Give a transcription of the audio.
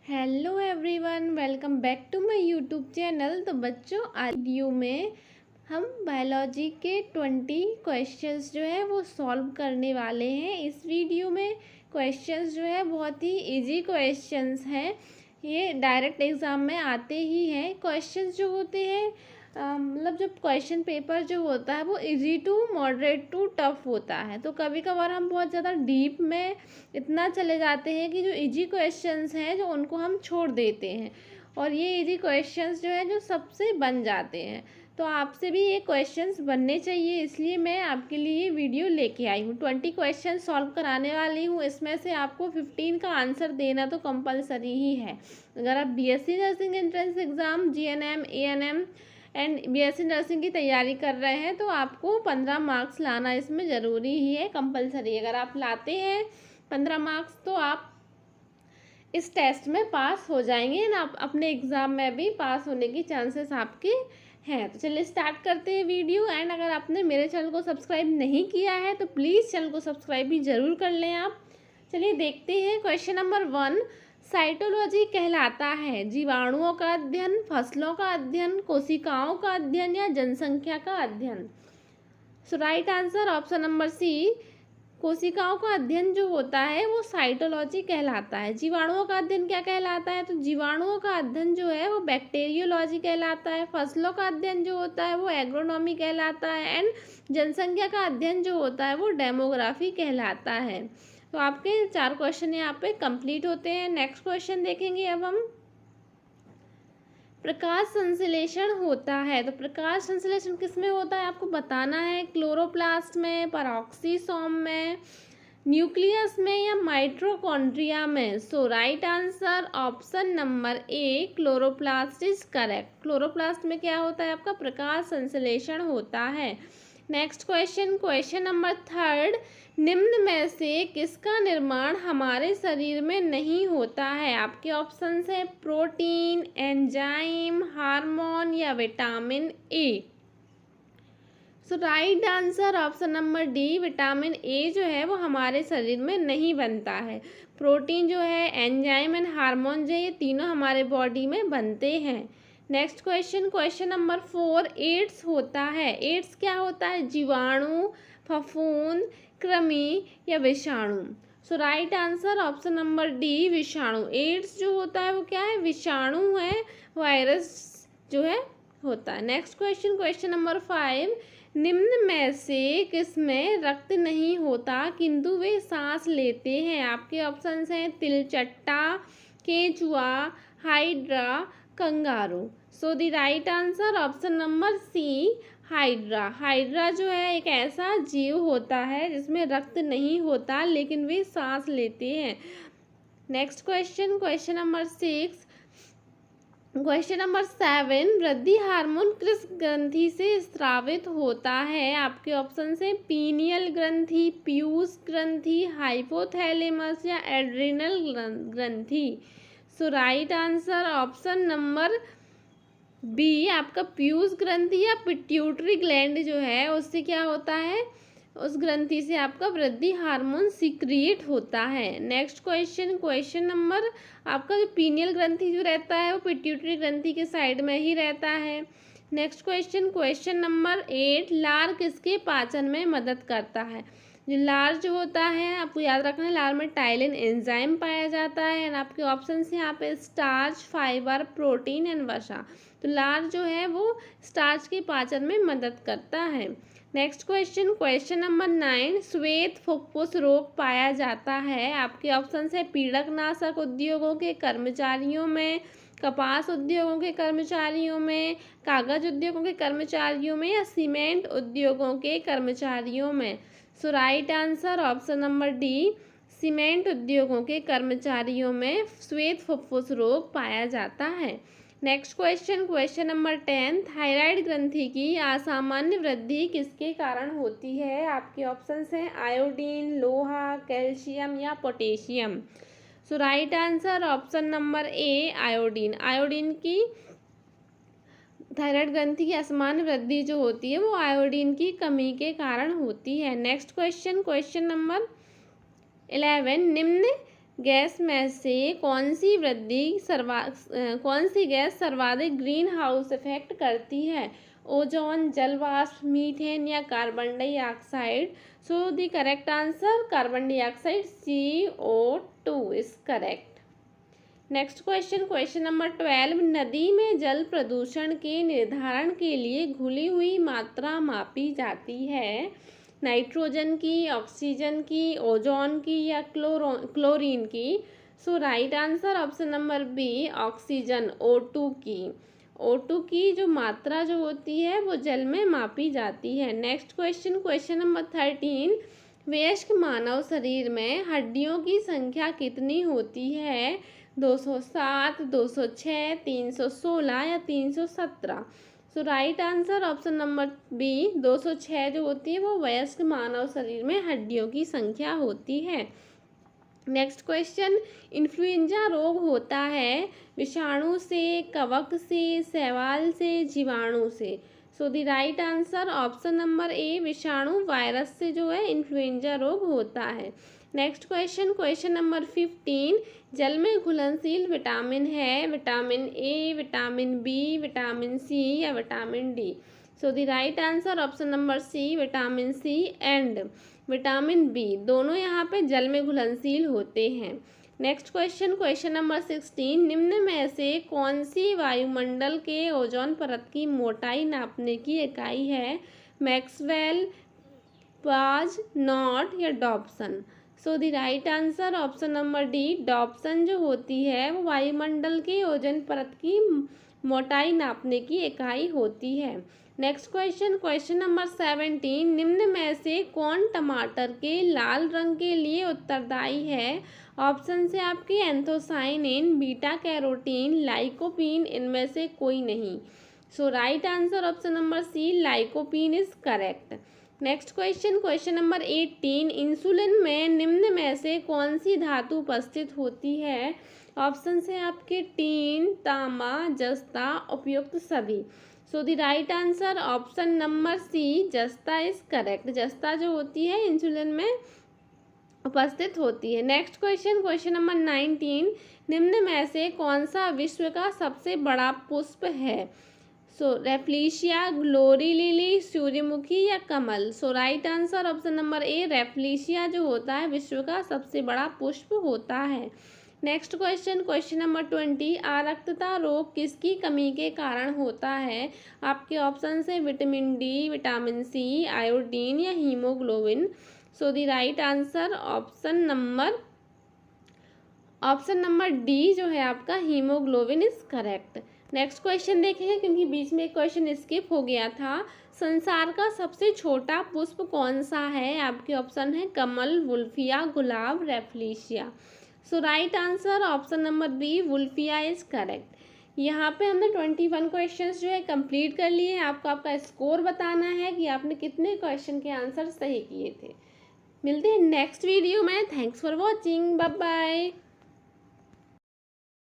Hello everyone, welcome back to my YouTube channel. तो बच्चों, आज वीडियो में हम बायोलॉजी के 20 क्वेश्चंस जो है वो सॉल्व करने वाले हैं। इस वीडियो में क्वेश्चंस जो है बहुत ही इजी क्वेश्चंस हैं। ये डायरेक्ट एग्ज़ाम में आते ही हैं। क्वेश्चंस जो होते हैं मतलब जब क्वेश्चन पेपर जो होता है वो easy to moderate to tough होता है। तो कभी कभार हम बहुत ज़्यादा डीप में इतना चले जाते हैं कि जो इजी क्वेश्चंस हैं जो उनको हम छोड़ देते हैं, और ये इजी क्वेश्चंस जो है जो सबसे बन जाते हैं। तो आपसे भी ये क्वेश्चंस बनने चाहिए, इसलिए मैं आपके लिए वीडियो लेके आई हूँ। 20 क्वेश्चन सॉल्व कराने वाली हूँ। इसमें से आपको 15 का आंसर देना तो कंपलसरी ही है। अगर आप BSc nursing entrance exam, GNM, ANM and BSc nursing की तैयारी कर रहे हैं तो आपको 15 मार्क्स लाना इसमें ज़रूरी ही है, कंपलसरी। अगर आप लाते हैं 15 मार्क्स तो आप इस टेस्ट में पास हो जाएंगे ना, आप अपने एग्ज़ाम में भी पास होने की चांसेस आपके हैं। तो चलिए स्टार्ट करते हैं वीडियो। एंड अगर आपने मेरे चैनल को सब्सक्राइब नहीं किया है तो प्लीज़ चैनल को सब्सक्राइब भी ज़रूर कर लें आप। चलिए देखते हैं। क्वेश्चन नंबर 1, साइटोलॉजी कहलाता है जीवाणुओं का अध्ययन, फसलों का अध्ययन, कोशिकाओं का अध्ययन या जनसंख्या का अध्ययन। So right answer option number C, कोशिकाओं का अध्ययन जो होता है वो साइटोलॉजी कहलाता है। जीवाणुओं का अध्ययन क्या कहलाता है? तो जीवाणुओं का अध्ययन जो है वो बैक्टीरियोलॉजी कहलाता है। फसलों का अध्ययन जो होता है वो एग्रोनॉमी कहलाता है। एंड जनसंख्या का अध्ययन जो होता है वो डेमोग्राफी कहलाता है। तो आपके 4 क्वेश्चन यहाँ पे कंप्लीट होते हैं। नेक्स्ट क्वेश्चन देखेंगे अब हम। प्रकाश संश्लेषण होता है, तो प्रकाश संश्लेषण किस में होता है आपको बताना है। क्लोरोप्लास्ट में, पेरोक्सीसोम में, न्यूक्लियस में या माइटोकॉन्ड्रिया में। So right answer option number A, chloroplast is correct. Chloroplast में क्या होता है आपका? प्रकाश संश्लेषण होता है। नेक्स्ट क्वेश्चन, क्वेश्चन नंबर 3, निम्न में से किसका निर्माण हमारे शरीर में नहीं होता है? आपके ऑप्शंस हैं प्रोटीन, एंजाइम, हार्मोन या vitamin A. So right answer option number D, vitamin A जो है वो हमारे शरीर में नहीं बनता है। प्रोटीन जो है, एंजाइम एंड हार्मोन जो है, ये तीनों हमारे बॉडी में बनते हैं। Next question, question number 4, AIDS होता है। एड्स क्या होता है? जीवाणु, फफूंद, कृमि या विषाणु। So right answer option number D, विषाणु। एड्स जो होता है वो क्या है? विषाणु है, वायरस जो है होता है। नेक्स्ट क्वेश्चन, क्वेश्चन नंबर 5, निम्न में से किसमें रक्त नहीं होता किंतु वे सांस लेते हैं? आपके ऑप्शंस हैं तिलचट्टा, केंचुआ, hydra, kangaroo. So the right answer option number C, hydra. Hydra जो है एक ऐसा जीव होता है जिसमें रक्त नहीं होता लेकिन वे सांस लेते हैं। Next question, question number 6, question number 7, वृद्धि हार्मोन किस ग्रंथि से स्रावित होता है? आपके ऑप्शन से पीनियल ग्रंथि, पीयूष ग्रंथि, हाइपोथैलेमस या एड्रिनल ग्रंथि। So right answer option number B, आपका पीयूष ग्रंथि या पिट्यूटरी ग्लैंड जो है उससे क्या होता है? उस ग्रंथि से आपका वृद्धि हार्मोन सीक्रिएट होता है। नेक्स्ट क्वेश्चन, क्वेश्चन नंबर, आपका जो पीनियल ग्रंथि जो रहता है वो पिट्यूटरी ग्रंथि के साइड में ही रहता है। नेक्स्ट क्वेश्चन, क्वेश्चन नंबर 8, लार किसके पाचन में मदद करता है? जो लार जो होता है आपको याद रखना है, लार में टाइलिन एंजाइम पाया जाता है। एंड आपके ऑप्शन से यहाँ पे स्टार्च, फाइबर, प्रोटीन एंड वसा। तो लार जो है वो स्टार्च के पाचन में मदद करता है। नेक्स्ट क्वेश्चन, क्वेश्चन नंबर 9, श्वेत फुफ्फुस रोग पाया जाता है। आपके ऑप्शन है पीड़कनाशक उद्योगों के कर्मचारियों में, कपास उद्योगों के कर्मचारियों में, कागज उद्योगों के कर्मचारियों में या सीमेंट उद्योगों के कर्मचारियों में। So right answer option number D, cement उद्योगों के कर्मचारियों में श्वेत फुफ्फुस रोग पाया जाता है। Next question, question number 10, thyroid ग्रंथि की असामान्य वृद्धि किसके कारण होती है? आपके ऑप्शंस हैं आयोडीन, लोहा, कैल्शियम या पोटेशियम। सो राइट आंसर ऑप्शन नंबर ए, आयोडीन। आयोडीन की थायराइड ग्रंथि की असामान्य वृद्धि जो होती है वो आयोडीन की कमी के कारण होती है। नेक्स्ट क्वेश्चन, क्वेश्चन नंबर 11, निम्न गैस में से कौन सी गैस सर्वाधिक ग्रीन हाउस इफेक्ट करती है? ओजोन, जल वाष्प, मीथेन या carbon dioxide? So the correct answer carbon dioxide, CO2 is correct. Next question, question number 12, नदी में जल प्रदूषण के निर्धारण के लिए घुली हुई मात्रा मापी जाती है? नाइट्रोजन की, ऑक्सीजन की, ओजोन की या क्लोरीन की? So right answer option number B, oxygen, O2 की। O2 की जो मात्रा जो होती है वो जल में मापी जाती है। नेक्स्ट क्वेश्चन, क्वेश्चन नंबर 13, वयस्क मानव शरीर में हड्डियों की संख्या कितनी होती है? 207, 206, 316 या 317? So right answer option number B, 206 जो होती है वो वयस्क मानव शरीर में हड्डियों की संख्या होती है। नेक्स्ट क्वेश्चन, इन्फ्लुएंजा रोग होता है विषाणु से, कवक से, शैवाल से, जीवाणु से? सो the right answer option number ए, विषाणु वायरस से जो है इन्फ्लुएंजा रोग होता है। नेक्स्ट क्वेश्चन, क्वेश्चन नंबर 15, जल में घुलनशील विटामिन है? Vitamin A, vitamin B, vitamin C या vitamin D? So the right answer option number C, vitamin C and vitamin B दोनों यहाँ पे जल में घुलनशील होते हैं। नेक्स्ट क्वेश्चन, क्वेश्चन नंबर 16, निम्न में से कौन सी वायुमंडल के ओजोन परत की मोटाई नापने की इकाई है? मैक्सवेल, पाज, नॉट या Dobson? So the right answer option number D, Dobson जो होती है वो वायुमंडल के ओजोन परत की मोटाई नापने की इकाई होती है। नेक्स्ट क्वेश्चन, क्वेश्चन नंबर 17, निम्न में से कौन टमाटर के लाल रंग के लिए उत्तरदायी है? ऑप्शन से आपके एंथोसाइनिन, बीटा कैरोटीन, लाइकोपीन, इनमें से कोई नहीं। So right answer option number C, lycopene is correct. Next question, question number 18, insulin में निम्न में से कौन सी धातु उपस्थित होती है? ऑप्शन से आपके टीन, तांबा, जस्ता, उपयुक्त सभी? So the right answer option number C, जस्ता इज करेक्ट। जस्ता जो होती है इंसुलिन में उपस्थित होती है। नेक्स्ट क्वेश्चन, क्वेश्चन नंबर 19, निम्न में से कौन सा विश्व का सबसे बड़ा पुष्प है? सो रेफ्लिशिया, ग्लोरी लिली, सूर्यमुखी या कमल? So right answer option number A, rafflesia जो होता है विश्व का सबसे बड़ा पुष्प होता है। नेक्स्ट क्वेश्चन, क्वेश्चन नंबर 20, आरक्तता रोग किसकी कमी के कारण होता है? आपके ऑप्शन से vitamin D, vitamin C, iodine या haemoglobin? So the right answer option number D जो है आपका haemoglobin is correct. Next question देखेंगे क्योंकि बीच में एक क्वेश्चन स्किप हो गया था। संसार का सबसे छोटा पुष्प कौन सा है? आपके ऑप्शन है कमल, वुल्फिया, गुलाब, rafflesia? So right answer option number B, wolffia is correct. यहाँ पे हमने 21 क्वेश्चंस जो है कंप्लीट कर लिए हैं। आपको आपका स्कोर बताना है कि आपने कितने क्वेश्चन के आंसर सही किए थे। मिलते हैं नेक्स्ट वीडियो में। Thanks for watching, bye bye.